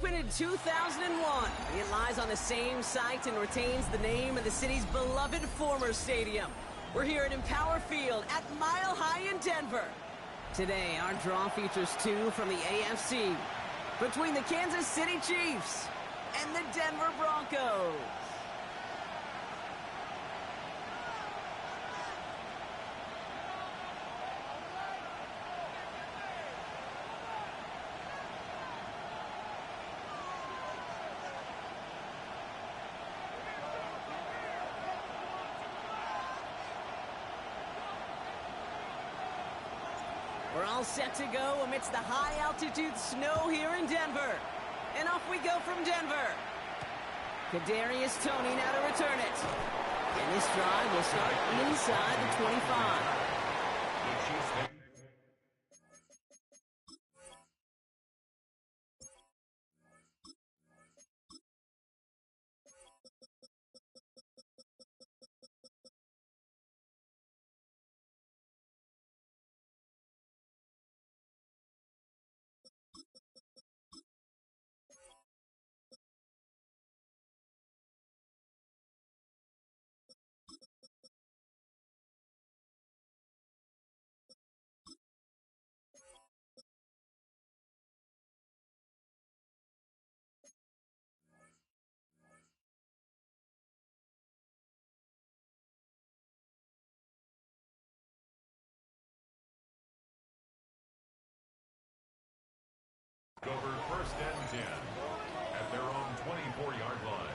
opened in 2001. It lies on the same site and retains the name of the city's beloved former stadium. We're here at Empower Field at Mile High in Denver. Today, our draw features two from the AFC between the Kansas City Chiefs and the Denver Broncos. We're all set to go amidst the high-altitude snow here in Denver. And off we go from Denver. Kadarius Toney now to return it. And this drive will start inside the 25. Over first and 10 at their own 24-yard line.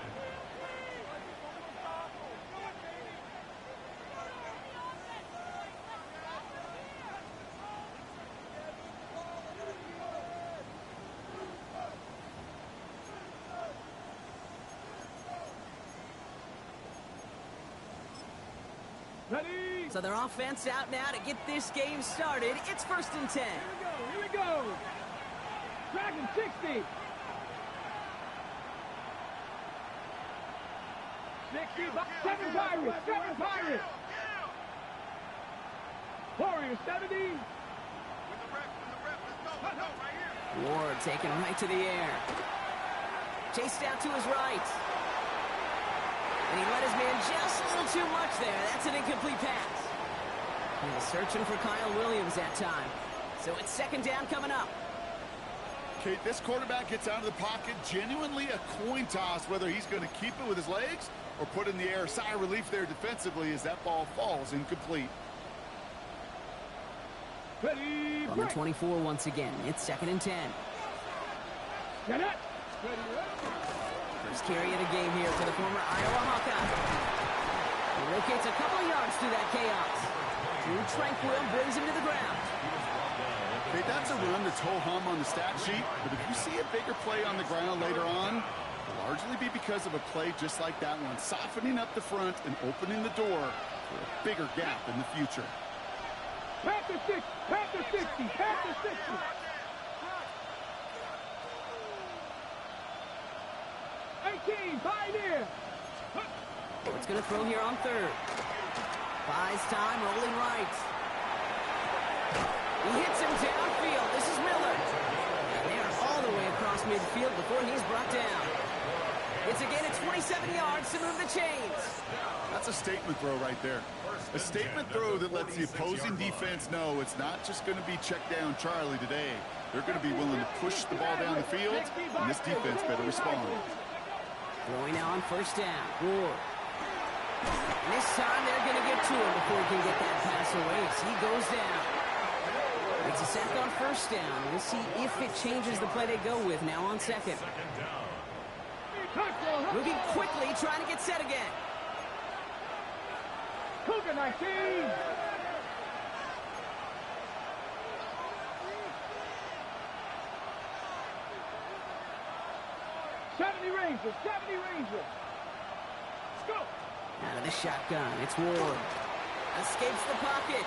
Ready? So their offense out now to get this game started. It's first and 10. Here we go. Dragon 60. 7 Pirates. 7 Pirates. Warriors 70. Ward taken right to the air. Chased out to his right. And he let his man just a little too much there. That's an incomplete pass. He was searching for Kyle Williams that time. So it's second down coming up. Kate, this quarterback gets out of the pocket, genuinely a coin toss whether he's going to keep it with his legs or put it in the air. Sigh of relief there defensively as that ball falls incomplete. Ready, on the 24 once again. It's second and 10. Get it. First carry of the game here for the former Iowa Hawkeye. He locates a couple of yards through that chaos. Drew Tranquil brings him to the ground. Okay, that's a run that's ho-hum on the stat sheet, but if you see a bigger play on the ground later on, it'll largely be because of a play just like that one, softening up the front and opening the door for a bigger gap in the future. Panther 60, Panther 60, Panther 60. 18, Pioneer. It's going to throw here on third. Buys time, rolling right. He hits him downfield. This is Miller. And they are all the way across midfield before he's brought down. It's a gain of 27 yards to move the chains. That's a statement throw right there. A statement throw that lets the opposing defense know it's not just going to be check down Charlie today. They're going to be willing to push the ball down the field, and this defense better respond. Throwing now on first down. Ward. And this time they're going to get to him before he can get that pass away. So he goes down. It's a sack on first down. We'll see if it changes the play they go with now on second. Moving quickly, trying to get set again. Cougar 19. Rangers, 70 Rangers. Let's go. Out of the shotgun, it's Ward. Escapes the pocket.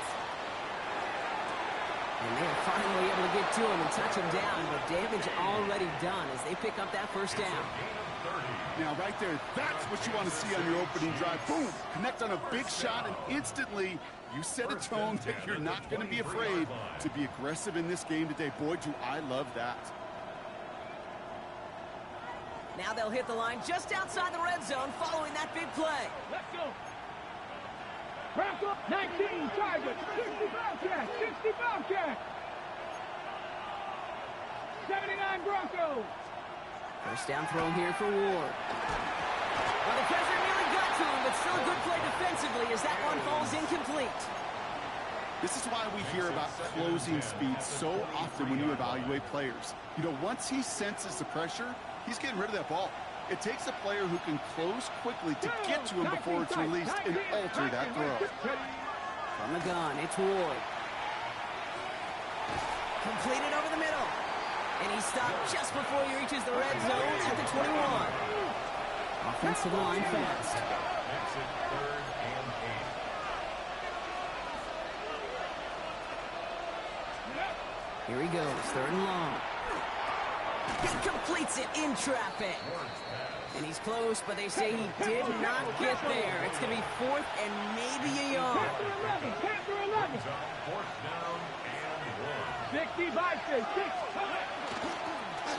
And they are finally able to get to him and touch him down, but damage already done as they pick up that first down. Now, right there, that's what you want to see on your opening drive. Boom! Connect on a big shot, and instantly you set a tone that you're not going to be afraid to be aggressive in this game today. Boy, do I love that. Now they'll hit the line just outside the red zone following that big play. Let's go. Broncos, 19 targets, 60 Bobcats, 60 Bobcats. 79 Broncos. First down throw here for Ward. Well, the pressure nearly got to him, but still a good play defensively as that one falls incomplete. This is why we hear about closing speed so often when you evaluate players. You know, once he senses the pressure, he's getting rid of that ball. It takes a player who can close quickly to get to him before it's released and alter that throw. From the gun, it's Ward. Completed over the middle. And he stopped just before he reaches the red zone at the 21. Offensive line fast. Exit 3rd and 8. Here he goes, 3rd and long. He completes it in traffic. And he's close, but they say he did not get there. It's going to be 4th and maybe a yard. Capture 11. 4th down and 1. 60 by 6.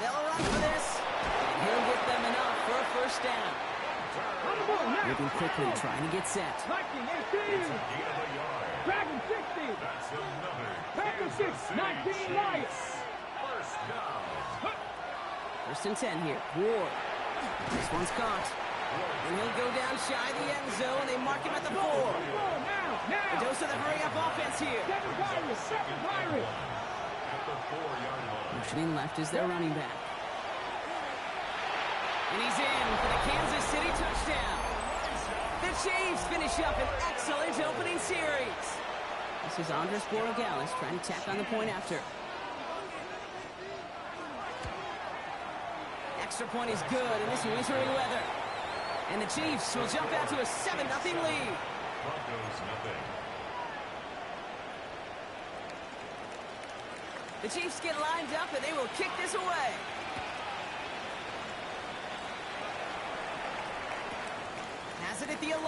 They'll run for this, and he'll get them enough for a first down. Moving quickly, trying to get set. Viking 18. Gain of a yard. Dragon 60. That's another Packers 6, Kansas City 19 Lions. First down. First and 10 here. Ward. This one's caught. And he'll go down shy of the end zone. They mark him at the 4. A Now. dose of the hurry-up offense here. 7 Pirates, 7 Pirates. At the 4-yard line. Motioning left is their running back. And he's in for the Kansas City touchdown. The Chiefs finish up an excellent opening series. This is Andres Borregales trying to tack on the point after. Extra point is good in this wintry weather. And the Chiefs will jump out to a 7-0 lead. Broncos nothing. The Chiefs get lined up and they will kick this away. Has it at the 11.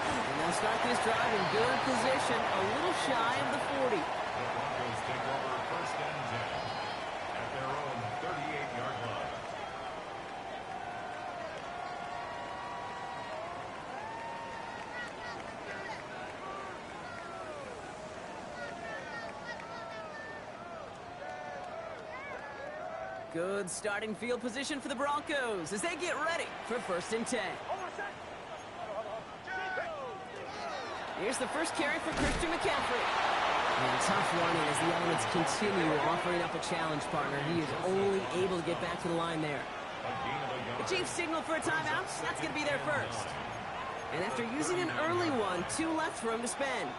And they'll start this drive in good position, a little shy of the 40. The Broncos take over 1st and 10 at their own 38-yard line. Good starting field position for the Broncos as they get ready for 1st and 10. Here's the first carry for Christian McCaffrey. And tough running as the elements continue offering up a challenge partner. He is only able to get back to the line there. The Chiefs signal for a timeout. That's going to be their first. And after using an early one, 2 left for him to spend.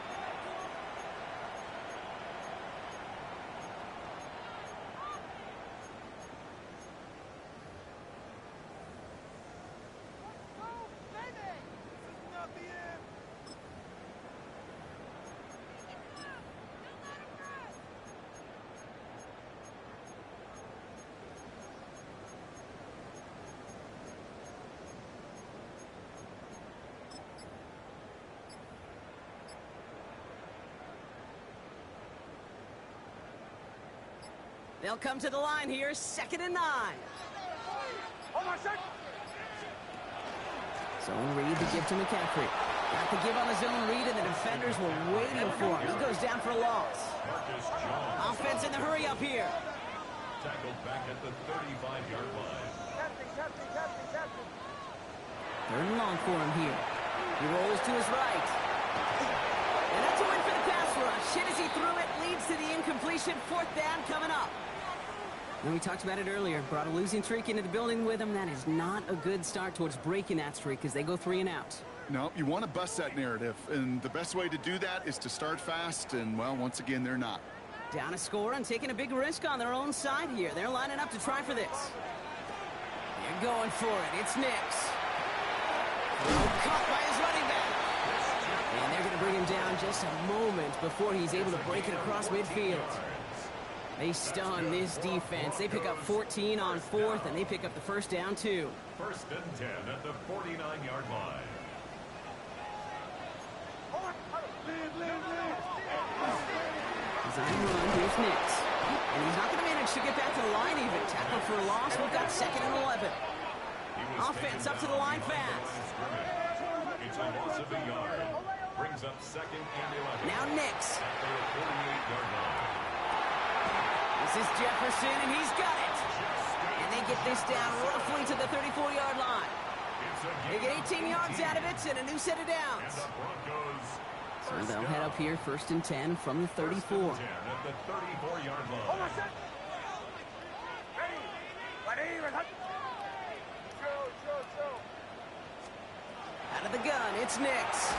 They'll come to the line here, 2nd and 9. Zone read to give to McCaffrey. Got the give on the zone read, and the defenders were waiting for him. He goes down for a loss. Offense in the hurry up here. Tackled back at the 35-yard line. 3rd and long for him here. He rolls to his right. And that's a win for the pass rush. Hit as he threw it, leads to the incompletion. 4th down coming up. And we talked about it earlier. Brought a losing streak into the building with him. That is not a good start towards breaking that streak as they go 3 and out. No, you want to bust that narrative, and the best way to do that is to start fast, and, well, once again, they're not. Down a score and taking a big risk on their own side here. They're lining up to try for this. They're going for it. It's Nix. Caught by his running back. And they're going to bring him down just a moment before he's able to break it across midfield. They stun this defense. They pick up 14 on 4th, and they pick up the first down, too. 1st and 10 at the 49-yard line. Design run, here's Nix. And he's not going to manage should get back to the line even. Tackle for a loss. We've got 2nd and 11. Offense up to the line fast. It's a loss of a yard. Brings up 2nd and 11. Now Nix. At their 48-yard line. This is Jefferson, and he's got it. And they get this down roughly to the 34-yard line. They get 18 yards out of it and a new set of downs. So they'll head up here 1st and 10 from the 34. At the 34-yard line. Out of the gun, it's Nix.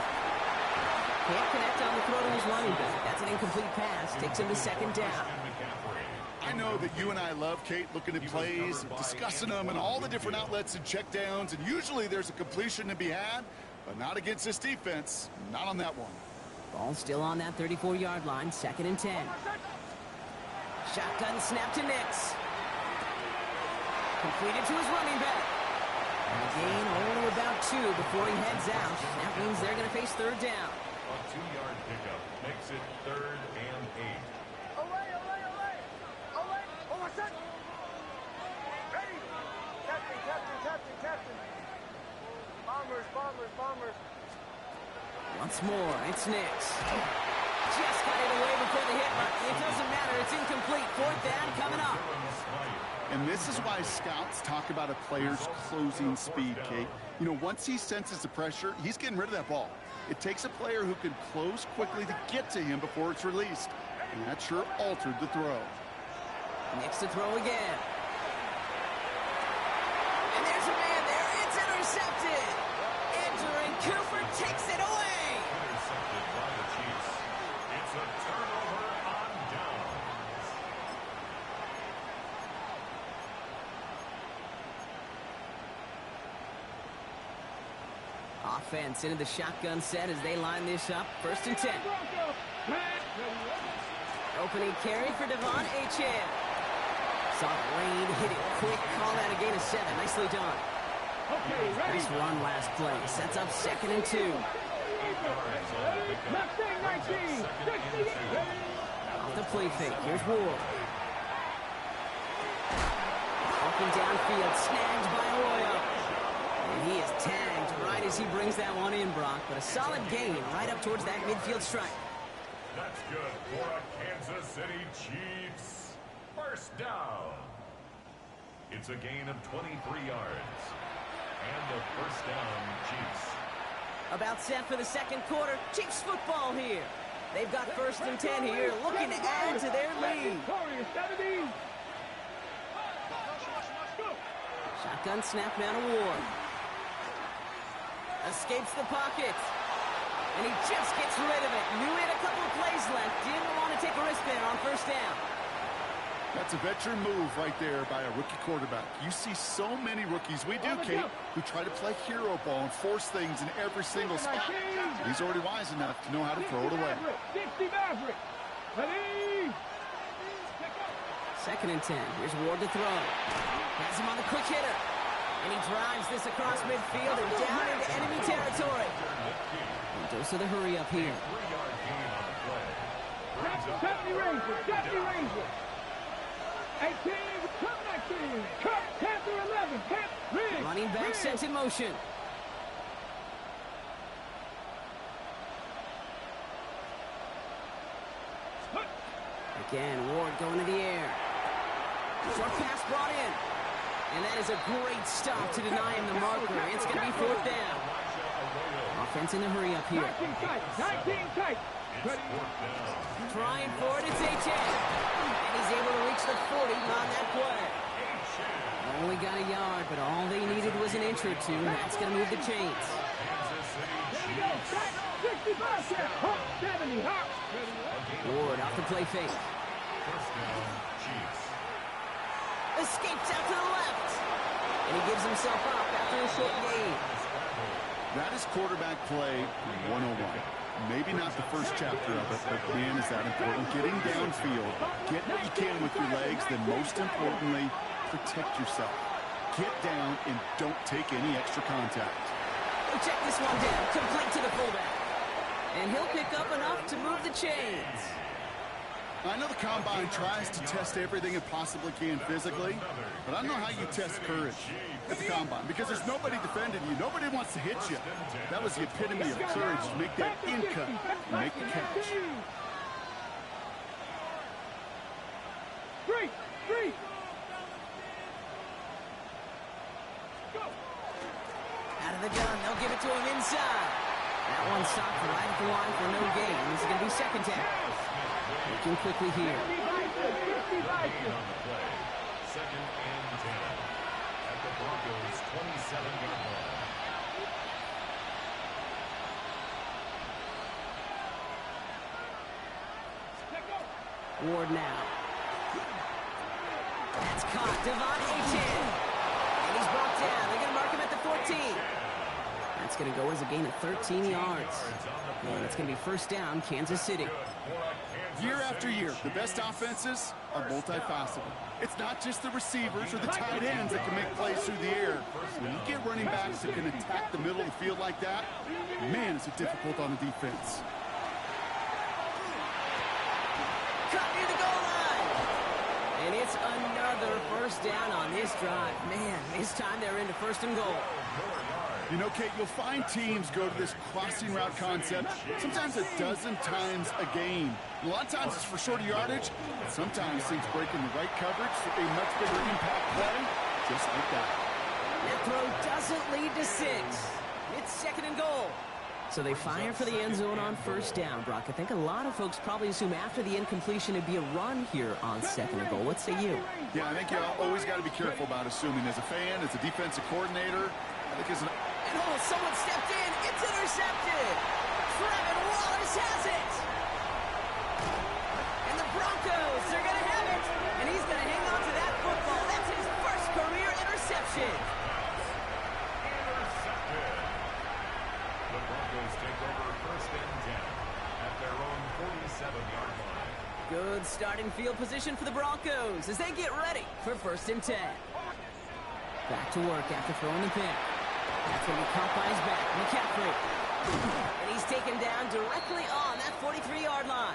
Can't connect on the throw to his running back. That's an incomplete pass. Takes him to 2nd down. I know that you and I love, Kate, looking at plays, discussing them, and all the different outlets and checkdowns, and usually there's a completion to be had, but not against this defense. Not on that one. Ball still on that 34-yard line, 2nd and 10. Shotgun snap to Nix. Completed to his running back. And a gain only about 2 before he heads out. That means they're going to face 3rd down. A 2-yard pickup makes it 3rd and 8. Bombers. Once more, it's Nix. Just got it away before the hit, but it doesn't matter. It's incomplete. 4th down coming up. And this is why scouts talk about a player's closing speed, Kate. You know, once he senses the pressure, he's getting rid of that ball. It takes a player who can close quickly to get to him before it's released. And that sure altered the throw. Nix to throw again. And there's a man there. It's intercepted. Entering Cooper takes it away. Intercepted by the Chiefs. It's a turnover on downs. Offense into the shotgun set as they line this up. 1st and 10. Opening carry for Devon Achane. Saw the lane, hit it quick, call that a gain of 7. Nicely done. Nice run last play. Sets up 2nd and 2. Off the play fake. Here's Ward. Walking downfield, snagged by Arroyo. And he is tagged right as he brings that one in, Brock. But a solid gain right up towards that midfield strike. That's good for a Kansas City Chiefs. 1st down. It's a gain of 23 yards. And a 1st down, Chiefs. About set for the 2nd quarter. Chiefs football here. They've got 1st and 10 here, looking to add to their lead. Shotgun snap now to Ward. Escapes the pocket. And he just gets rid of it. Knew he had a couple of plays left. Didn't want to take a risk there on 1st down. That's a veteran move right there by a rookie quarterback. You see so many rookies, we do, Kate, who try to play hero ball and force things in every single spot. He's already wise enough to know how to throw it away. 2nd and 10. Here's Ward to throw. Has him on the quick hitter. And he drives this across midfield and down into enemy territory. And dose of the hurry up here. 3-yard gain on the play. Deputy Ranger. 18, come back in. Cut, Panther 11, Panther. Running back sent in motion. Again, Ward going to the air. Short pass brought in. And that is a great stop to deny him the marker. It's going to be 4th down. Offense in the hurry up here. 19 tight. Trying for it, it's Achane. And he's able to reach the 40 on that play. Only got a yard, but all they needed was an inch or 2, and that's going to move the chains. Ward off the play fake. 1st down, Chiefs. Escapes out to the left. And he gives himself up after a short gain. That is quarterback play 101. Maybe not the first chapter of it, but man, is that important. Getting downfield, get what you can with your legs, then most importantly, protect yourself. Get down and don't take any extra contact. We'll check this one down, complete to the fullback. And he'll pick up enough to move the chains. I know the Combine tries to test everything it possibly can physically, but I don't know how you test courage at the Combine because there's nobody defending you. Nobody wants to hit you. That was the epitome of courage to make that in cut and make the catch. Three. Out of the gun, they'll give it to him inside. That one stopped right at the line for no gain. This is going to be second down. Looking quickly here. Second and 10 at the Broncos' 27-yard line. Ward now. That's caught. Devon Achane. And he's brought down. They're going to mark him at the 14. That's going to go as a gain of 13 yards. And it's going to be first down, Kansas City. Year after year, the best offenses are multifaceted. It's not just the receivers or the tight ends that can make plays through the air. When you get running backs that can attack the middle of the field like that, man, is it difficult on the defense. Cut near the goal line. And it's another first down on this drive. Man, this time they're into first and goal. You know, Kate, you'll find teams go to this crossing route concept sometimes a dozen times a game. A lot of times it's for shorter yardage, but sometimes things break in the right coverage for a much bigger impact play, just like that. That throw doesn't lead to 6. It's second and goal. So they fire for the end zone on first down, Brock. I think a lot of folks probably assume after the incompletion it'd be a run here on second and goal. What say you? Yeah, I think you always got to be careful about assuming. As a fan, as a defensive coordinator, I think as an... And someone stepped in. It's intercepted. Trevin Wallace has it. And the Broncos, they're going to have it. And he's going to hang on to that football. That's his first career interception. Intercepted. The Broncos take over first and 10 at their own 47-yard line. Good starting field position for the Broncos as they get ready for first and 10. Back to work after throwing the pick. That's going to be caught by his back. McCaffrey. And he's taken down directly on that 43-yard line.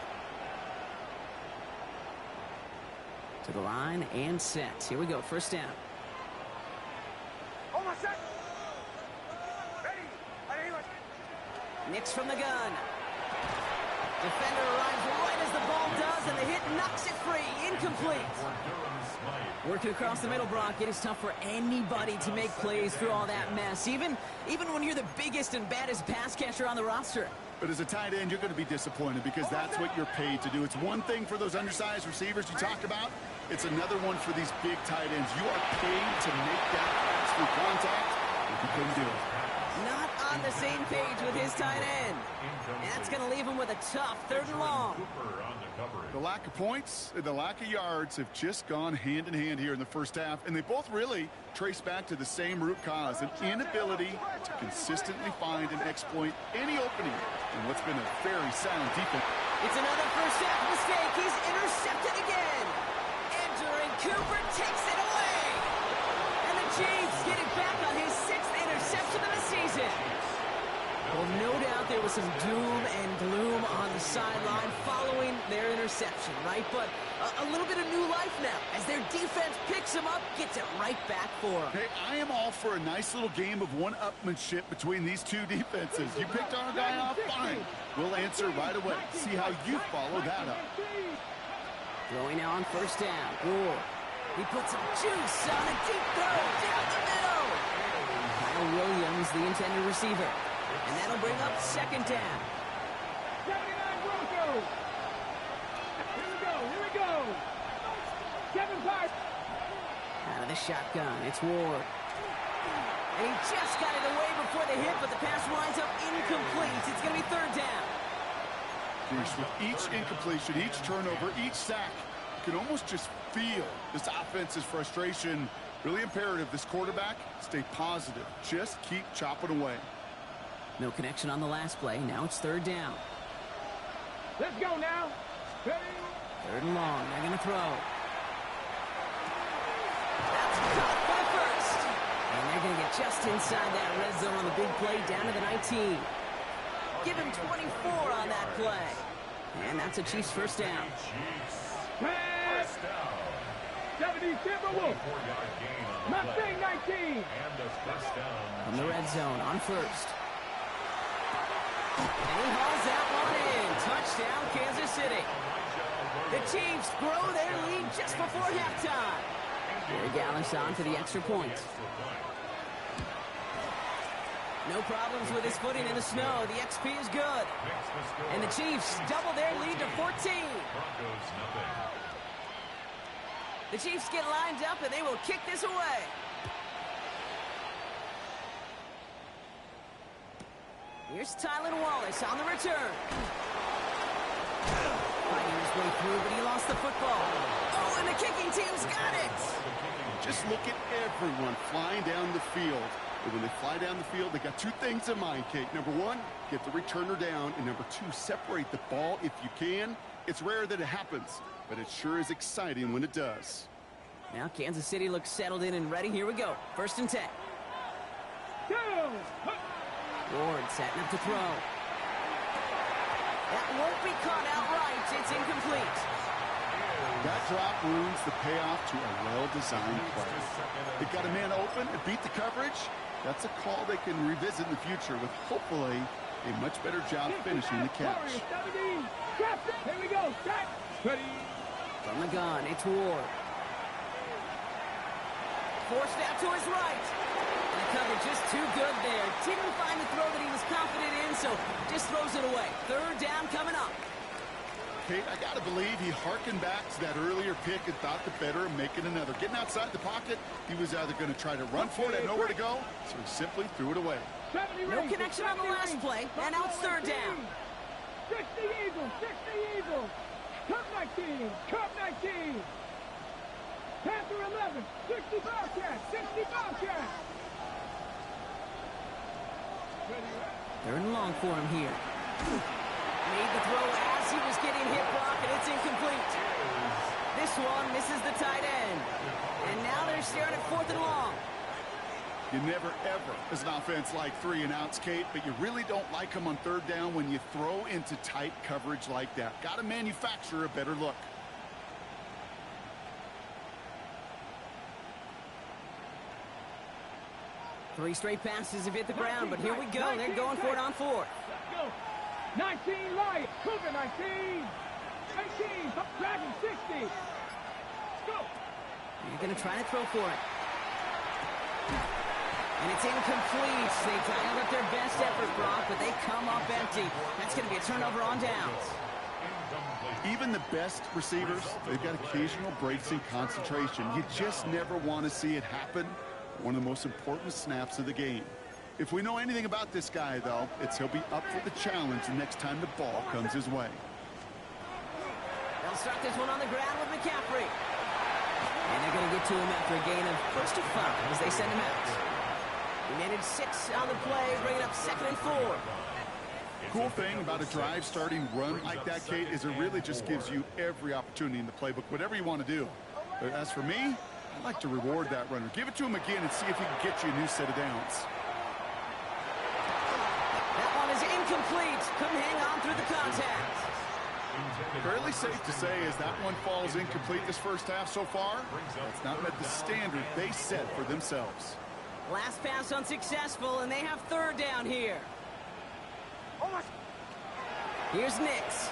To the line and set. Here we go. First down. Oh, my set. Ready. Nix from the gun. Defender arrives right as the ball does, and the hit knocks it free. Incomplete. Working across the middle, Brock, it is tough for anybody to make plays through all that mess, even when you're the biggest and baddest pass catcher on the roster. But as a tight end, you're going to be disappointed because that's what you're paid to do. It's one thing for those undersized receivers you talked about. It's another one for these big tight ends. You are paid to make that pass through contact, if you couldn't do it. Not on the same page with his tight end. And that's going to leave him with a tough third and long. The lack of points and the lack of yards have just gone hand in hand here in the first half, and they both really trace back to the same root cause, an inability to consistently find and exploit any opening in what's been a very sound defense. It's another first half mistake. He's intercepted again. Andrew Cooper takes it away. And the Chiefs get it back on his 6th interception of the season. Well, no doubt there was some doom and gloom on the sideline following their interception, right? But a little bit of new life now as their defense picks him up, gets it right back for him. Hey, I am all for a nice little game of one-upmanship between these two defenses. You picked our guy off, fine. We'll answer right away. See how you follow that up. Throwing now on first down. Ward. He puts some juice on a deep throw down the middle. Kyle Williams, the intended receiver. And that'll bring up second down. 79 Broncos. Here we go. Kevin Park. Out of the shotgun, it's Ward. And he just got it away before the hit, but the pass winds up incomplete. It's going to be third down. With each incompletion, each turnover, each sack, you can almost just feel this offense's frustration. Really imperative, this quarterback, stay positive. Just keep chopping away. No connection on the last play. Now it's third down. Let's go now. Ready? Third and long. They're going to throw. That's caught for the first. And they're going to get just inside that red zone on the big play down to the 19. Give him 24 on that play. And that's a Chiefs first down. Chiefs. First down. 70 Timberwolves. 4-yard gain on the Mustang play. 19. And a first down. From the red zone on first. And he hauls that one in. Touchdown, Kansas City. The Chiefs grow their lead just before halftime. Gary Gallis on for the extra point. No problems with his footing in the snow. The XP is good. And the Chiefs double their lead to 14. Broncos nothing. The Chiefs get lined up, and they will kick this away. Here's Tylan Wallace on the return. Fighting his way through, but he lost the football. Oh, and the kicking team's got it. Just look at everyone flying down the field. And when they fly down the field, they got two things in mind, Kate. Number one, get the returner down. And number two, separate the ball if you can. It's rare that it happens, but it sure is exciting when it does. Now Kansas City looks settled in and ready. Here we go. 1st and 10. Ward setting up to throw. That won't be caught outright. It's incomplete. That drop ruins the payoff to a well-designed play. They got a man open and beat the coverage. That's a call they can revisit in the future with hopefully a much better job finishing the catch. Here we go. Set. Ready. From the gun, it's Ward. Forced out to his right. And the cover just too good there. Didn't find the throw that he was confident in, so just throws it away. 3rd down coming up. Kate, I got to believe he harkened back to that earlier pick and thought the better of making another. Getting outside the pocket, he was either going to try to run for it and nowhere to go, so he simply threw it away. No connection on the last play, and now it's 3rd down. 60 Eagles, 60 Eagles. Cup 19, Cup 19. Panther 11, 60 Bobcats, 60 Bobcats. 3rd and long for him here. Made the throw as he was getting hit, Brock, and it's incomplete. This one misses the tight end. And now they're staring at 4th and long. You never, ever, as an offense, like 3 and outs, Kate, but you really don't like them on 3rd down when you throw into tight coverage like that. Got to manufacture a better look. Three straight passes have hit the ground, but here we go. They're going for it on 4th. Let's go. 19 Lions, Cougar 19. 19, Dragon 60. Let's go. You're going to try to throw for it. And it's incomplete. They dialed up their best effort, Brock, but they come up empty. That's going to be a turnover on downs. Even the best receivers, they've got occasional breaks in concentration. You just never want to see it happen. One of the most important snaps of the game. If we know anything about this guy, though, it's he'll be up for the challenge the next time the ball comes his way. They'll start this one on the ground with McCaffrey. And they're going to get to him after a gain of close to 5 as they send him out. He managed 6 on the play, bringing up 2nd and 4. Cool thing about a drive starting run like that, Kate, is it really just gives you every opportunity in the playbook, whatever you want to do. But as for me, I'd like to reward that runner. Give it to him again and see if he can get you a new set of downs. That one is incomplete. Couldn't hang on through the contact. Fairly safe to say as that one falls incomplete this first half so far, that's not met the standard they set for themselves. Last pass unsuccessful, and they have 3rd down here. Here's Nix.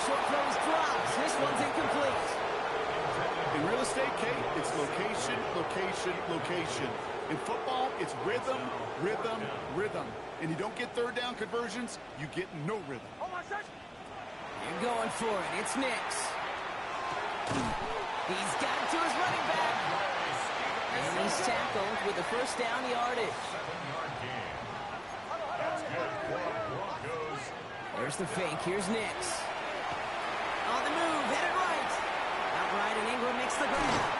Short throws drops. This one's incomplete. In real estate, Kate, it's location, location, location. In football, it's rhythm, rhythm, rhythm. And you don't get 3rd down conversions, you get no rhythm. You're going for it. It's Nix. He's got it to his running back. And he's tackled with the first down yardage. 7-yard gain. That's good for the Broncos. There's the fake. Here's Nix. On the move, headed right. Outright, and Ingram makes the ground.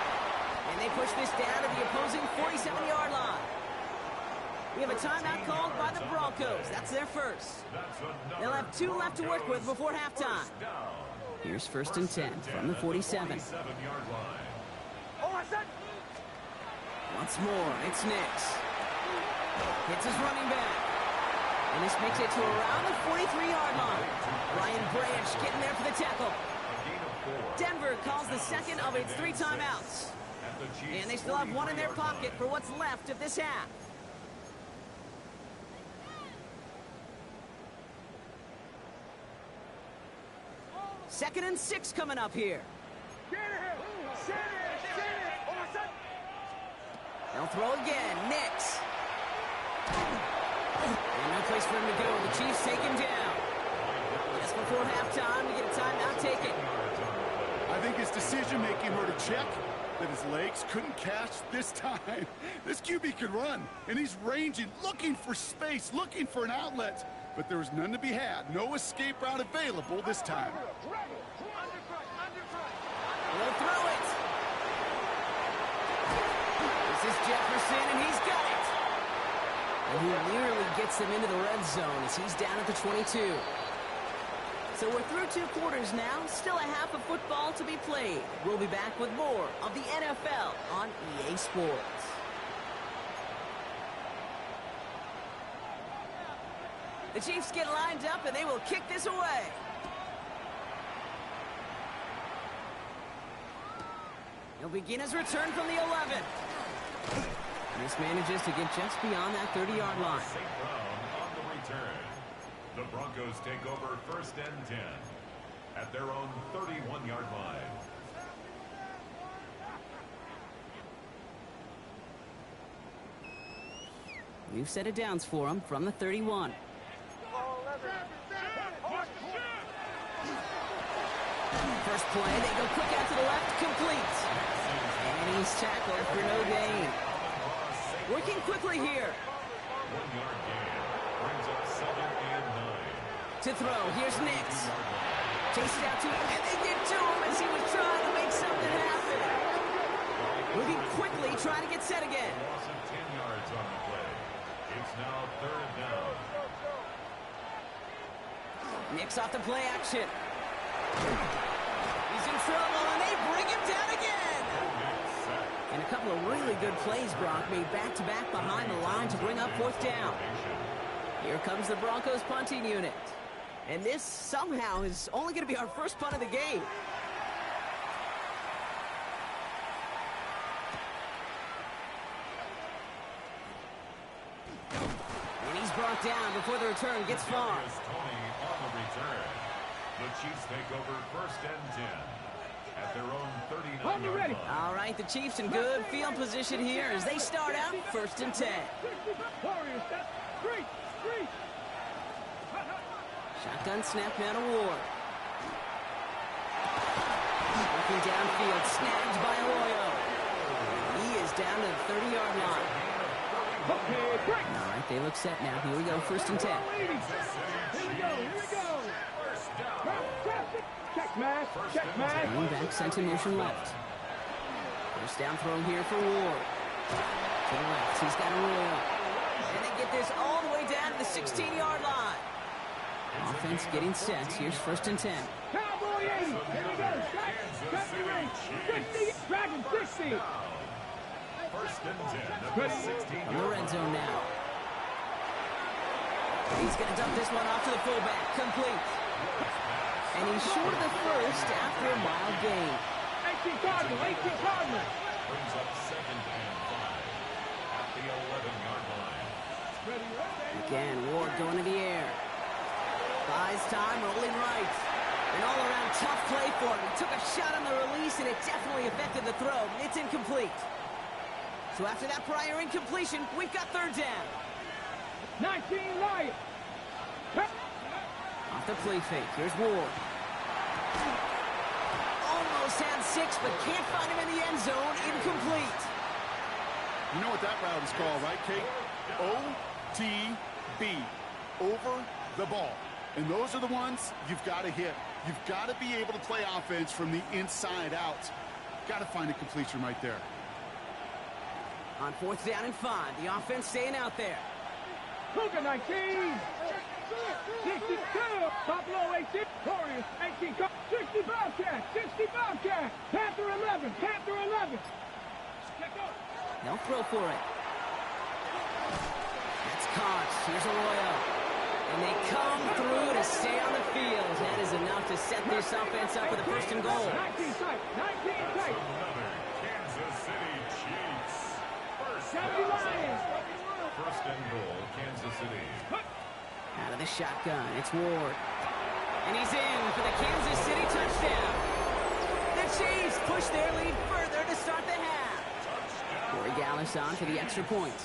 And they push this down to the opposing 47-yard line. We have a timeout called by the Broncos. That's their first. They'll have 2 left to work with before halftime. Here's 1st and 10 from the 47. Once more, it's Nix. Hits his running back. And this makes it to around the 43-yard line. Ryan Branch getting there for the tackle. Denver calls the second of its 3 timeouts. And they still have one in their pocket for what's left of this half. Second and 6 coming up here. They'll throw again. Nix. And no place for him to go. The Chiefs take him down. Just before halftime, we get a timeout taken. I think his decision-making were to check that his legs couldn't catch this time. This QB could run, and he's ranging, looking for space, looking for an outlet. But there was none to be had. No escape route available this time. They'll throw it. This is Jefferson, and he's got it. And he nearly gets them into the red zone as he's down at the 22. So we're through 2 quarters now. Still a half of football to be played. We'll be back with more of the NFL on EA Sports. The Chiefs get lined up, and they will kick this away. He'll begin his return from the 11. And this manages to get just beyond that 30-yard line. St. Brown on the return. The Broncos take over 1st and 10 at their own 31-yard line. We've set it downs for him from the 31. First play, they go quick out to the left, complete. And he's tackled for no gain. Working quickly here. 1-yard gain brings up 2nd and 9. To throw, here's Nix. Chased out to him, and they get to him as he was trying to make something happen. Moving quickly, trying to get set again. Loss of 10 yards on the play. It's now 3rd down. Nix off the play action. He's in trouble, and they bring him down again. And a couple of really good plays, Brock, made back-to-back behind the line to bring up 4th down. Here comes the Broncos punting unit. And this somehow is only going to be our first punt of the game. And he's brought down before the return gets far. Tony on the return. The Chiefs take over 1st and 10 at their own 39-yard line. All right, the Chiefs in good field position here as they start out 1st and 10. Shotgun snap now to Ward. Working downfield, snagged by Arroyo. He is down to the 30-yard line. All right, they look set now. Here we go, 1st and 10. Here we go. Check, man. Going back, sent in motion left. First down throw here for Ward. To the left, he's got Arroyo. And they get this all the way down to the 16-yard line. Offense getting set. Here's 1st and 10. Cowboy 80. Here we go. Cut 60. Dragon 60. 1st and 10 at the 16-yard From the red zone now. He's going to dump this one off to the fullback. Complete. And he's short of the first after a mild gain. 18 Cardinal. brings up 2nd and 5 at the 11-yard line. Again, Ward going to the air. Buys time, rolling right. An all-around tough play for him. He took a shot on the release, and it definitely affected the throw. It's incomplete. So after that prior incompletion, we've got 3rd down. 19 Lions. Off the play fake. Here's Ward. Almost had 6, but can't find him in the end zone. Incomplete. You know what that route is called, right, Kate? OTB. Over the ball. And those are the ones you've got to hit. You've got to be able to play offense from the inside out. Got to find a completion right there. On 4th down and 5, the offense staying out there. Cougar 19. 62. Buffalo 18. Warriors 18. 60 Bobcat. 60 Bobcat. Panther 11. Panther 11. They'll throw for it. That's caught. Here's Arroyo. And they come through to stay on the field. That is enough to set this offense up with a first and goal. 19 tight. 19 tight. Another Kansas City Chiefs. First and goal, Kansas City. Out of the shotgun, it's Ward. And he's in for the Kansas City touchdown. The Chiefs push their lead further to start the half. Corey Gallis on for the extra point.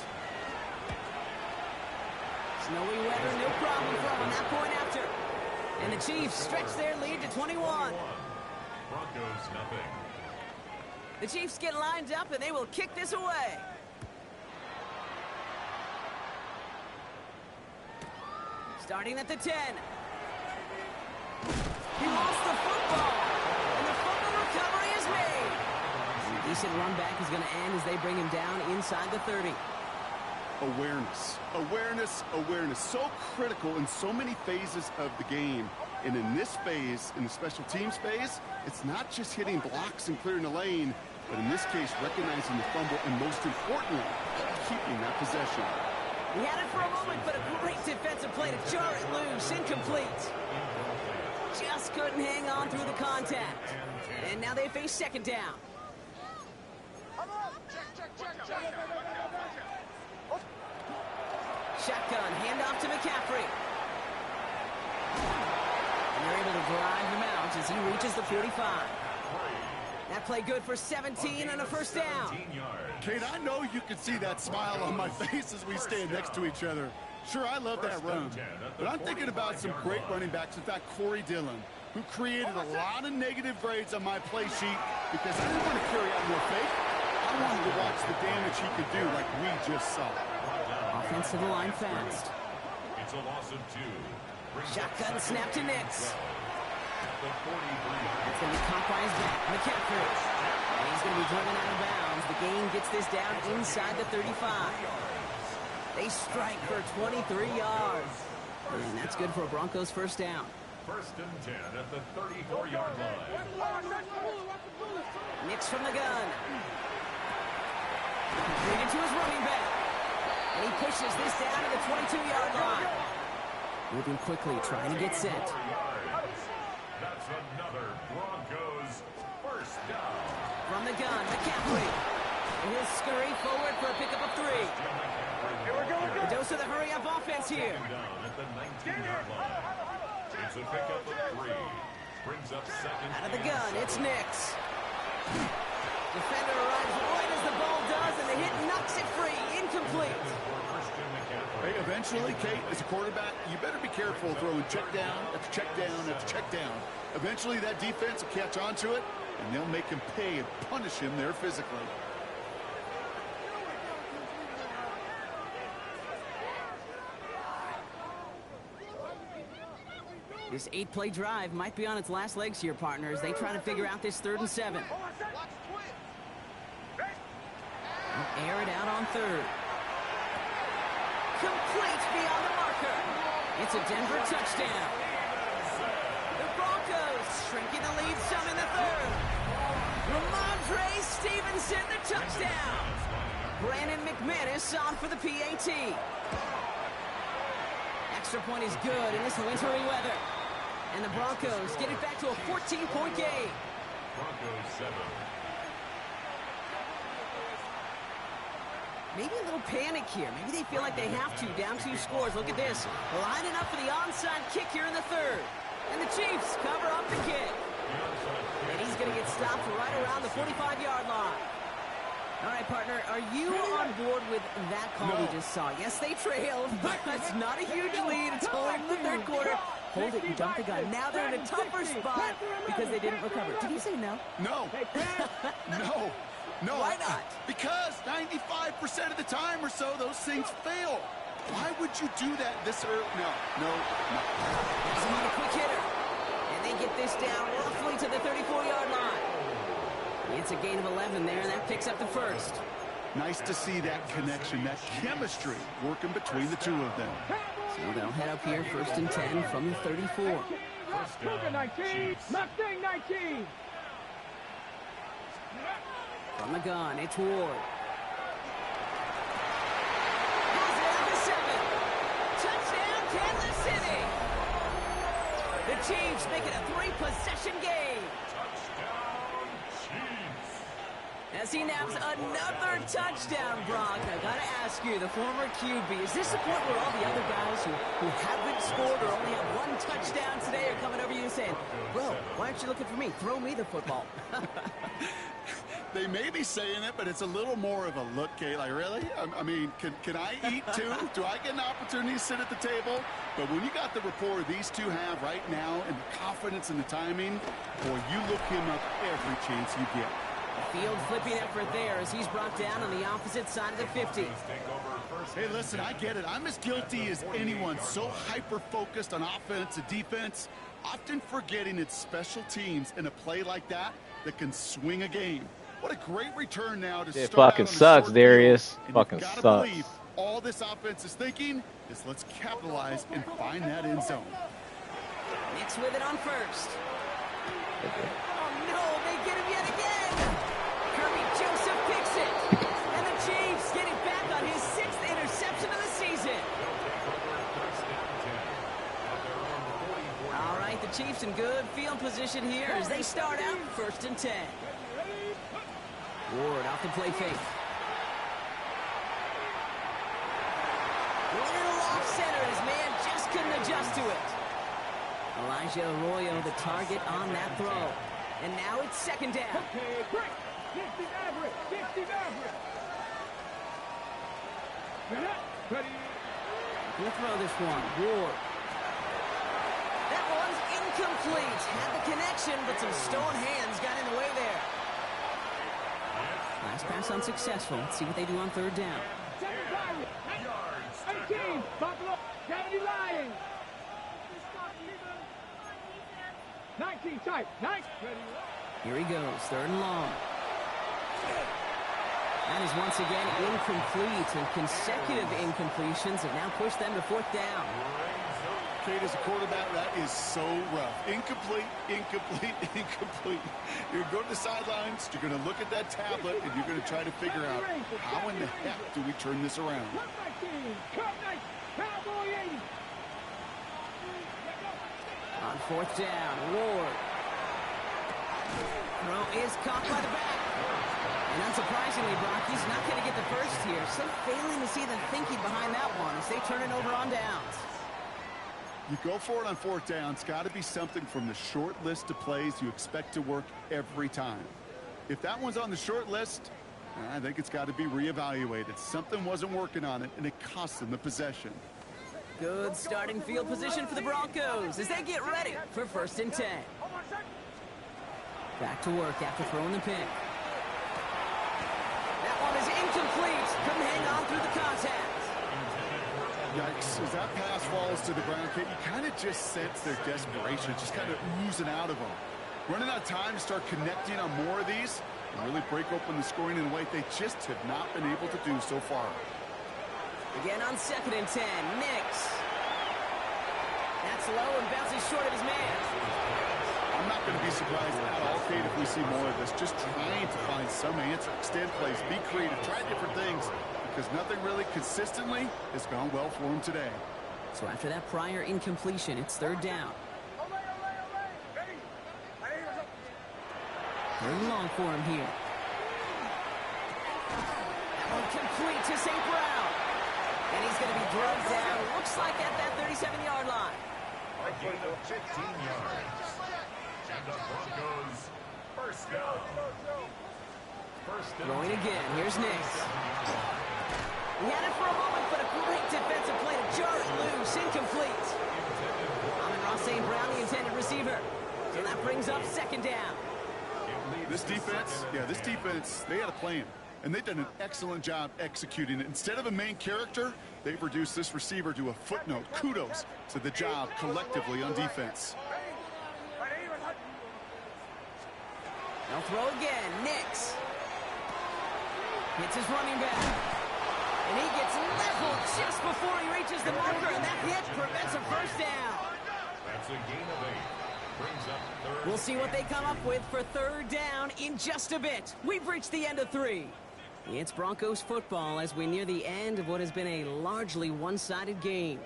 Snowy weather, no problem for them on that point after. And the Chiefs stretch their lead to 21. Broncos nothing. The Chiefs get lined up, and they will kick this away. Starting at the 10. He lost the football, and the fumble recovery is made. And a decent run back is going to end as they bring him down inside the 30. Awareness, awareness, awareness. So critical in so many phases of the game. And in this phase, in the special teams phase, it's not just hitting blocks and clearing the lane, but in this case, recognizing the fumble and most importantly, keeping that possession. He had it for a moment, but a great defensive play to jar it loose. Incomplete. Just couldn't hang on through the contact. And now they face second down. Shotgun, handoff to McCaffrey. And they're able to drive him out as he reaches the 45. That play good for 17 and a first down. Kate, I know you can see that smile on my face as we stand next to each other. Sure, I love that run, but I'm thinking about some great running backs. In fact, Corey Dillon, who created a lot of negative grades on my play sheet because I didn't want to carry out more fake. I wanted to watch the damage he could do like we just saw. Offense to the line fast. It's a loss of 2. Shotgun snap to Nix. The 43. It's going to be caught by his back. McCaffrey. And he's going to be driven out of bounds. The gain gets this down inside the 35. They strike for 23 yards. And that's good for a Broncos first down. First and 10 at the 34-yard line. Nix from the gun. Completed to his running back. And he pushes this down to the 22-yard line. Moving quickly, trying to get set. That's another Broncos first down. From the gun, McCaffrey. And he'll scurry forward for a pickup of 3. A dose of the hurry-up offense here. Down at the 19-yard line. It's a pickup of 3. Brings up second. Out of the gun, it's Nix. Defender arrives right as the ball does, and the hit knocks it free. Incomplete. Hey, eventually, Kate, as a quarterback, you better be careful throwing check down after check down after check down. Eventually, that defense will catch on to it, and they'll make him pay and punish him there physically. This 8-play drive might be on its last legs here, partners. They try to figure out this 3rd and 7. They'll air it out on 3rd. Complete beyond the marker. It's a Denver touchdown. The Broncos shrinking the lead some in the 3rd. Ramondre Stevenson, the touchdown. Brandon McManus on for the PAT. Extra point is good in this wintry weather. And the Broncos get it back to a 14-point game. Broncos 7. Maybe a little panic here. Maybe they feel like they have to. Down 2 scores. Look at this. Lining up for the onside kick here in the 3rd. And the Chiefs cover up the kick. And he's going to get stopped right around the 45-yard line. All right, partner, are you on board with that call we just saw? Yes, they trailed, but it's not a huge lead. It's only in the 3rd quarter. Hold it and dump the gun. Now they're in a tougher spot because they didn't recover. Did you say no? No. No. No. Why not? Because 95% of the time or so, those things fail. Why would you do that this early? No. They need a quick hitter. And they get this down roughly to the 34-yard line. It's a gain of 11 there, and that picks up the 1st. Nice to see that connection, that chemistry working between the two of them. So they'll head up here 1st and 10 from the 34. Cougar 19, Mustang 19. From the gun, it's Ward. Has it at the 7. Touchdown, Kansas City. Chiefs make it a 3-possession game. Touchdown, Chiefs. As he naps another touchdown, Brock, I gotta ask you, the former QB, is this the point where all the other guys who haven't scored or only have one touchdown today are coming over you and saying, bro, why aren't you looking for me? Throw me the football. They may be saying it, but it's a little more of a look, Kate. Like, really? I mean, can I eat too? Do I get an opportunity to sit at the table? But when you got the rapport these two have right now and the confidence and the timing, boy, you look him up every chance you get. Field flipping effort there as he's brought down on the opposite side of the 50. Hey, listen, I get it. I'm as guilty as anyone. So hyper-focused on offense and defense, often forgetting it's special teams in a play like that can swing a game. What a great return now to It start fucking out on a sucks, short Darius. field. And Fucking you've gotta sucks. believe all this offense is thinking is let's capitalize and find that end zone. Knicks with it on first. Oh, no, they get him yet again. Kirby Joseph picks it. And the Chiefs getting back on his 6th interception of the season. All right, the Chiefs in good field position here as they start out 1st and 10. Ward off the play fake. Little off center. His man just couldn't adjust to it. Elijah Arroyo the target on that throw. And now it's 2nd down. Okay, break. 60 average. 60 average. Ready? We'll throw this one. Ward. That one's incomplete. Had the connection, but some stone hands got in the way there. Last pass unsuccessful. Let's see what they do on 3rd down. 18, Buffalo, 70 Lions. 19 type, 9. Here he goes, 3rd and long. That is once again incomplete, and consecutive incompletions have now pushed them to 4th down. Kate, as a quarterback, that is so rough. Incomplete, incomplete, incomplete. You're going to go to the sidelines, you're going to look at that tablet, and you're going to try to figure out how in the heck do we turn this around. On 4th down, Ward. Throw is caught by the back. And unsurprisingly, Brock, he's not going to get the first here. So failing to see the thinking behind that one as they turn it over on downs. You go for it on 4th down. It's got to be something from the short list of plays you expect to work every time. If that one's on the short list, I think it's got to be reevaluated. Something wasn't working on it, and it cost them the possession. Good starting field position for the Broncos as they get ready for 1st and 10. Back to work after throwing the pick. That one is incomplete. Couldn't hang on through the contact. Yikes. As that pass falls to the ground, Kate, you kind of just sense their desperation, just kind of oozing out of them. Running out of time to start connecting on more of these and really break open the scoring in a way they just have not been able to do so far. Again on 2nd and 10, Nix. That's low and bounces short of his man. I'm not going to be surprised at all, Kate, if we see more of this. Just trying to find some answer. Extend plays, be creative, try different things, because nothing really consistently has gone well for him today. So after that prior incompletion, it's 3rd down. 3rd and long for him here. That one complete to St. Brown. And he's going to be drugged down, looks like at that 37-yard line. A gain of 15 yards. And the Broncos 1st down. 1st and Throwing again. Here's Nix. He had it for a moment, but a great defensive play to jar it loose. Incomplete. Amon-Ra St. Brown, the intended receiver. So that brings up 2nd down. This defense, they had a plan. And they've done an excellent job executing it. Instead of a main character, they've reduced this receiver to a footnote. Kudos to the job collectively on defense. They'll throw again. Nix. Hits his running back. And he gets leveled just before he reaches the marker. And that hit prevents a 1st down. That's a gain of 8. Brings up 3rd. We'll see what they come up with for 3rd down in just a bit. We've reached the end of 3. It's Broncos football as we near the end of what has been a largely one-sided game.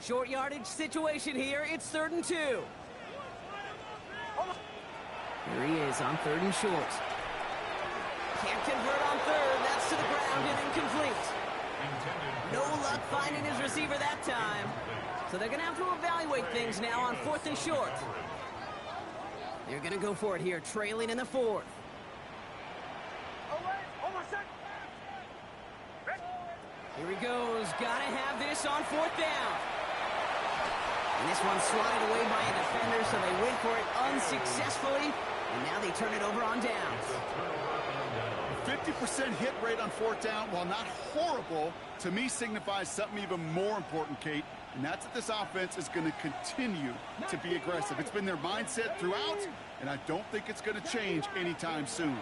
Short yardage situation here. It's 3rd and 2. Here he is on 3rd and short. Can't convert on 3rd. That's to the ground and incomplete. No luck finding his receiver that time. So they're going to have to evaluate things now on 4th and short. They're going to go for it here, trailing in the 4th. Here he goes. Got to have this on 4th down. And this one's swatted away by a defender, so they went for it unsuccessfully. And now they turn it over on downs. 50% hit rate on 4th down, while not horrible, to me signifies something even more important, Kate. And that's that this offense is going to continue to be aggressive. It's been their mindset throughout, and I don't think it's going to change anytime soon.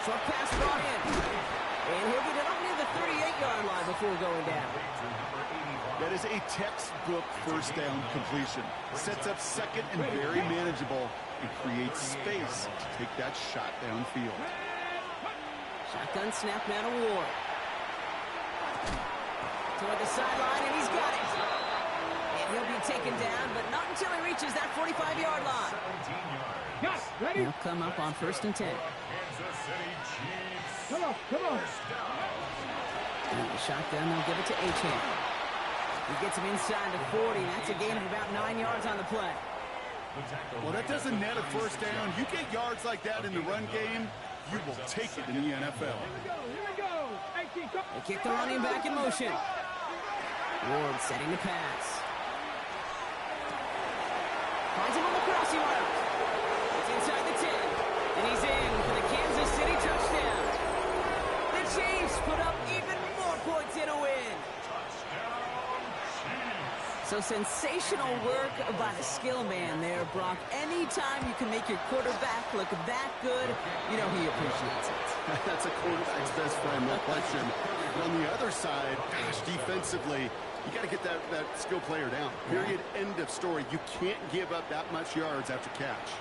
Short pass brought in. And he'll get it up near the 38-yard line before going down. That is a textbook first down completion. Sets up 2nd and very manageable and creates space to take that shot downfield. Shotgun snap now to Ward. Toward the sideline, and he's got it. And he'll be taken down, but not until he reaches that 45-yard line. Yes, ready? He'll come up on 1st and 10. Come on, come on. And the shotgun, they'll give it to Achane. He gets him inside the 40. That's a gain of about 9 yards on the play. Well, that doesn't net a first down. You get yards like that in the run game, you will take it in the NFL. Here we go. They kick the running back in motion. Ward setting the pass. Finds him on the crossing route. It's inside the 10. And he's in for the Kansas City touchdown. The Chiefs put up even more points in a win. So sensational work by the skill man there, Brock. Anytime you can make your quarterback look that good, you know he appreciates it. That's a quarterback's best friend, no question. But on the other side, gosh, defensively, you got to get that skill player down. Period. End of story. You can't give up that much yards after catch.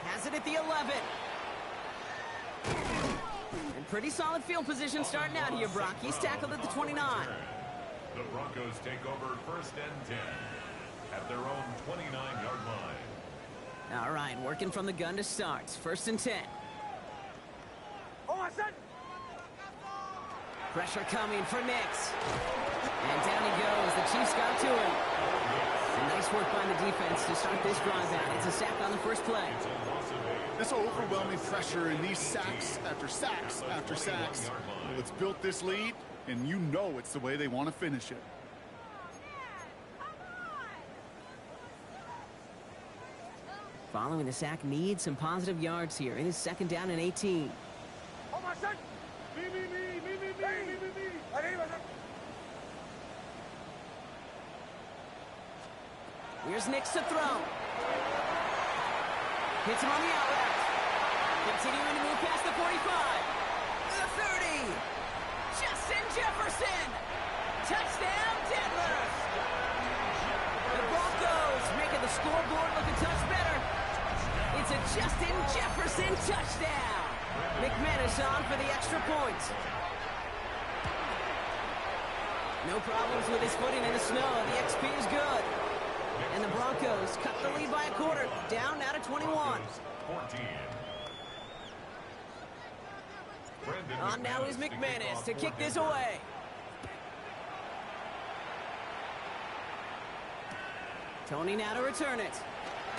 Has it at the 11. And pretty solid field position starting out here, Brock. He's tackled at the 29. The Broncos take over 1st and 10 at their own 29-yard line. All right, working from the gun to start. 1st and 10. Pressure coming for Nix. And down he goes. The Chiefs got to him. And nice work by the defense to start this drive out. It's a sack on the first play. This overwhelming pressure and these sacks after sacks after sacks, well, it's built this lead, and you know it's the way they want to finish it. Following the sack needs some positive yards here. It is 2nd down and 18. Here's Nix to throw. Hits him on the out route. Continuing to move past the 45. The 30. Justin Jefferson. Touchdown, Denver. The Broncos making the scoreboard look a touch better. It's a Justin Jefferson touchdown. McManus on for the extra point. No problems with his footing in the snow. The XP is good. And the Broncos cut the lead by a quarter. Down now to 21. 14. On now is McManus to kick this away. Tony now to return it.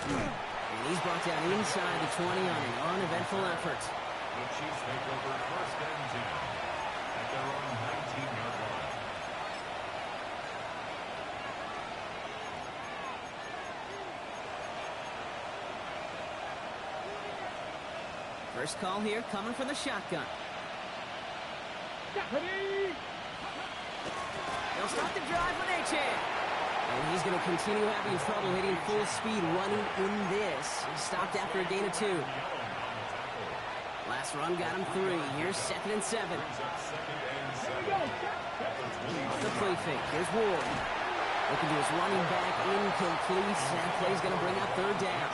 And he's brought down inside the 20 on an uneventful effort. The Chiefs take over 1st and 10 at their own 19-yard line. First call here coming from the shotgun. They'll start the drive with Achane. And he's going to continue having trouble hitting full speed running in this. He stopped after a gain of 2. Last run got him 3. Here's 2nd and 7. The play fake. Here's Ward. Looking to his running back, incomplete. That play's going to bring up 3rd down.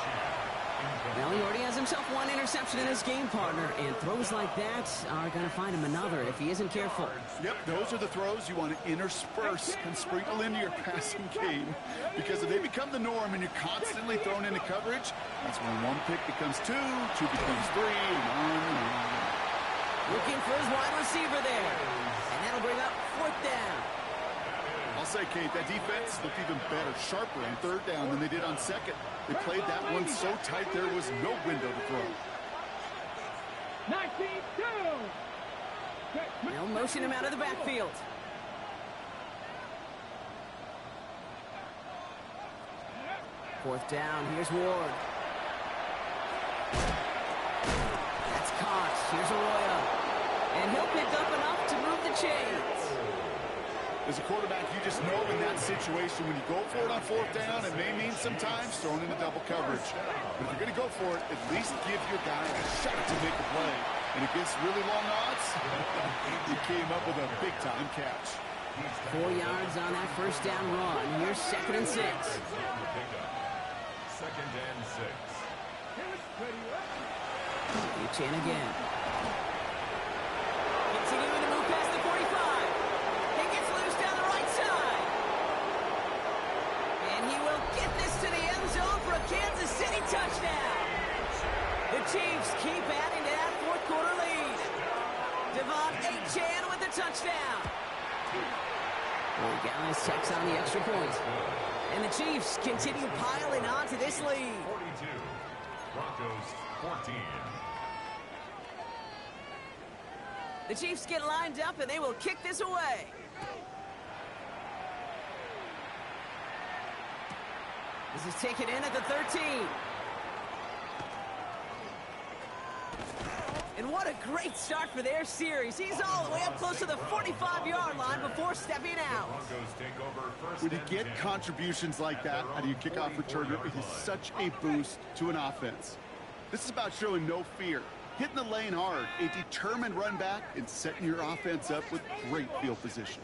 Well, he already has himself one interception in his game, partner, and throws like that are going to find him another if he isn't careful. Yep, those are the throws you want to intersperse and sprinkle into your passing game, because if they become the norm and you're constantly thrown into coverage, that's when one pick becomes two, two becomes three, and on. Looking for his wide receiver there, and that'll bring up 4th down. I'll say, Kate, that defense looked even better, sharper on 3rd down than they did on 2nd. They played that one so tight there was no window to throw. 19-2. They'll motion him out of the backfield. Fourth down, here's Ward. That's caught. Here's Arroyo. And he'll pick up enough to move the chains. As a quarterback, you just know in that situation when you go for it on 4th down, it may mean sometimes thrown into double coverage. But if you're going to go for it, at least give your guy a shot to make a play. And against really long odds, he came up with a big-time catch. 4 yards on that first down run. Here's 2nd and 6. 2nd and 6. Each in again. Continuing to move past the 45. He gets loose down the right side. And he will get this to the end zone for a Kansas City touchdown. The Chiefs keep adding to that 4th quarter lead. Devon Achane with the touchdown. Well, Gallis checks on the extra point. And the Chiefs continue piling on to this lead. 42. Broncos 14. The Chiefs get lined up, and they will kick this away. This is taken in at the 13. And what a great start for their series. He's all the way up close to the 45-yard line before stepping out. Broncos take over first When you and get 10. contributions like that out of your kickoff returner, it is such a boost to an offense. This is about showing no fear, hitting the lane hard, a determined run back, and setting your offense up with great field position.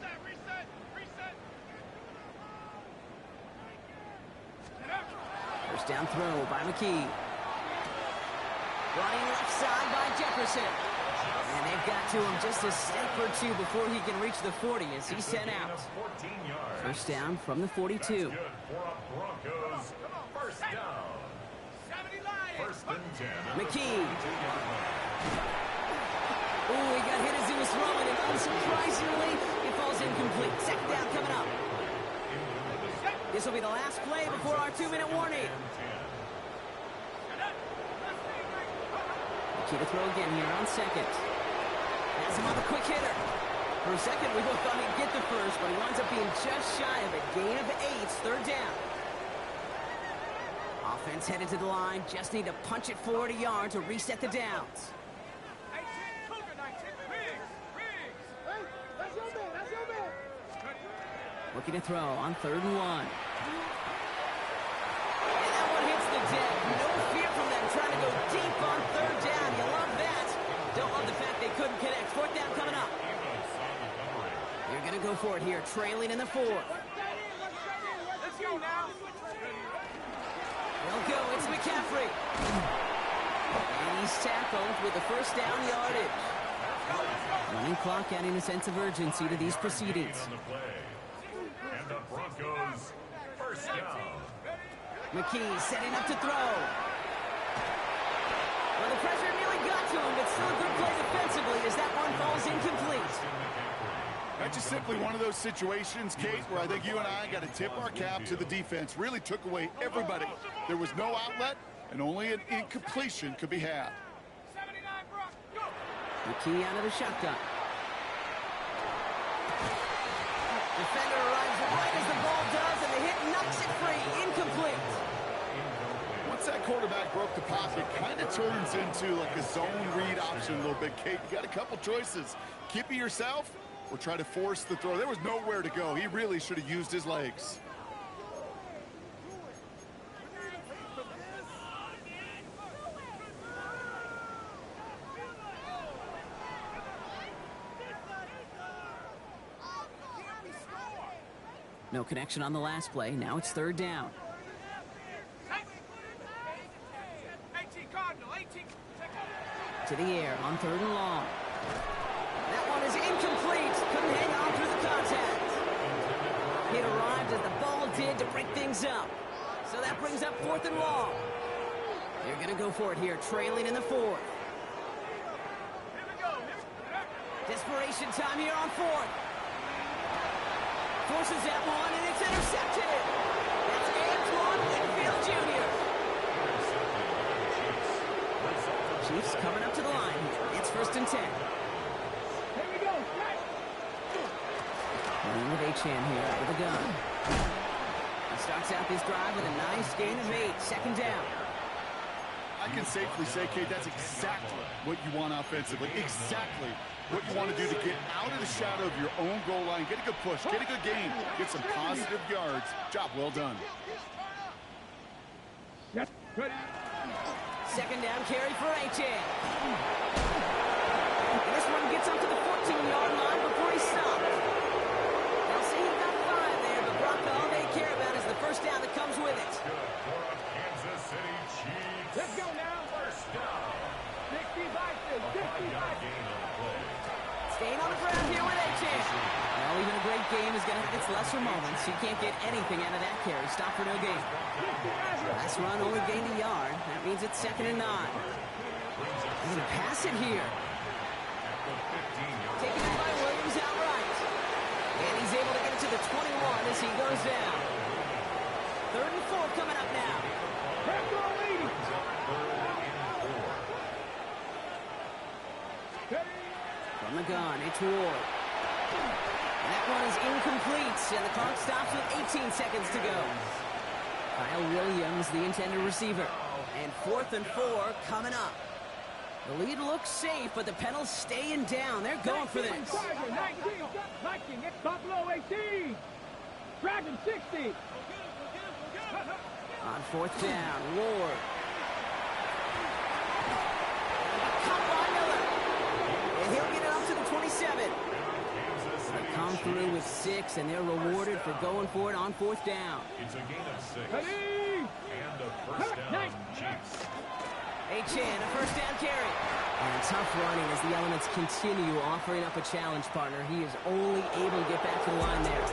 First down throw by McKee. Running left side by Jefferson. And they've got to him just a step or two before he can reach the 40 as he's sent out. 14 yards. First down from the 42. Good for a Broncos. First down. First and 10. McKee. Ooh, he got hit as he was throwing, and unsurprisingly, it falls incomplete. 2nd down coming up. This will be the last play before our 2-minute warning. McKee to throw again here on 2nd. Has him on the quick hitter. For a second, we both thought he'd get the first, but he winds up being just shy of it. Gain of 8, 3rd down. Offense headed to the line. Just need to punch it 40 yards to reset the downs. Looking to throw on 3rd and 1. And that one hits the deck. No fear from them trying to go deep on 3rd down. You love that. Don't love the fact they couldn't connect. 4th down coming up. You're going to go for it here, trailing in the 4th. Let's go now. They'll go. It's McCaffrey. And he's tackled with the first down yardage. Running clock adding a sense of urgency to these proceedings. On the play. And the Broncos first down. McKee setting up to throw. Well, the pressure nearly got to him, but still a good play defensively as that one falls incomplete. That's just simply one of those situations, Kate, where I think you and I got to tip our cap to the defense. Really took away everybody. There was no outlet, and only an incompletion could be had. McKee out of the shotgun. Defender arrives right as the ball does, and the hit knocks it free. Incomplete. Once that quarterback broke the pocket, kind of turns into like a zone read option a little bit, Kate. You got a couple choices. Keep it yourself or try to force the throw. There was nowhere to go. He really should have used his legs. No connection on the last play. Now it's 3rd down. To the air on 3rd and long. That one is incomplete. Couldn't hang on through the contact. It arrived as the ball did to break things up. So that brings up 4th and long. They're going to go for it here, trailing in the 4th. Desperation time here on 4th. Forces that one, and it's intercepted. That's Antoine Winfield Jr. Chiefs coming up to the line here. It's 1st and 10. Here we go. Running with Achan here out of the gun. He starts out this drive with a nice gain of 8. 2nd down. I can safely say, Kate, that's exactly what you want offensively. Exactly what you want to do to get out of the shadow of your own goal line, get a good push, get a good gain, get some positive yards. Job well done. Yes. Good. 2nd down carry for Achan. And this one gets up to the 14-yard line before he stopped. They'll say he got 5 there, but Brock, all they care about is the 1st down that comes with it. Kansas City Chiefs. Let's go now. 1st down. 65. Staying on the ground here with Achan. Well, even a great game is going to have its lesser moments. You can't get anything out of that carry. Stop for no gain. Last run only gained a yard. That means it's 2nd and 9. They're going to pass it here. Taken in by Williams outright. And he's able to get it to the 21 as he goes down. 3rd and 4 coming up now. From the gun, it's Ward. That one is incomplete, and the clock stops with 18 seconds to go. Kyle Williams, the intended receiver. And 4th and 4 coming up. The lead looks safe, but the Penals staying down. They're going for this. 19, it's Buffalo 18. Dragon 60. On 4th down, Ward. Caught by Miller. And he'll get it up to the 27. They come through with 6, and they're rewarded for going for it on 4th down. It's a gain of 6. And a 1st down, Chiefs. Achan, a 1st down carry. And tough running as the Elements continue offering up a challenge partner. He is only able to get back to the line there.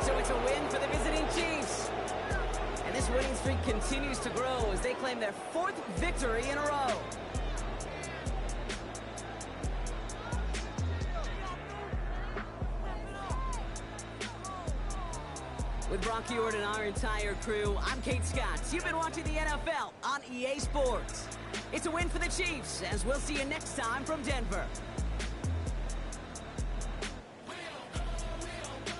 So it's a win for the visiting Chiefs. And this winning streak continues to grow as they claim their 4th victory in a row. With Brock Ewart and our entire crew, I'm Kate Scott. You've been watching the NFL on EA Sports. It's a win for the Chiefs, as we'll see you next time from Denver.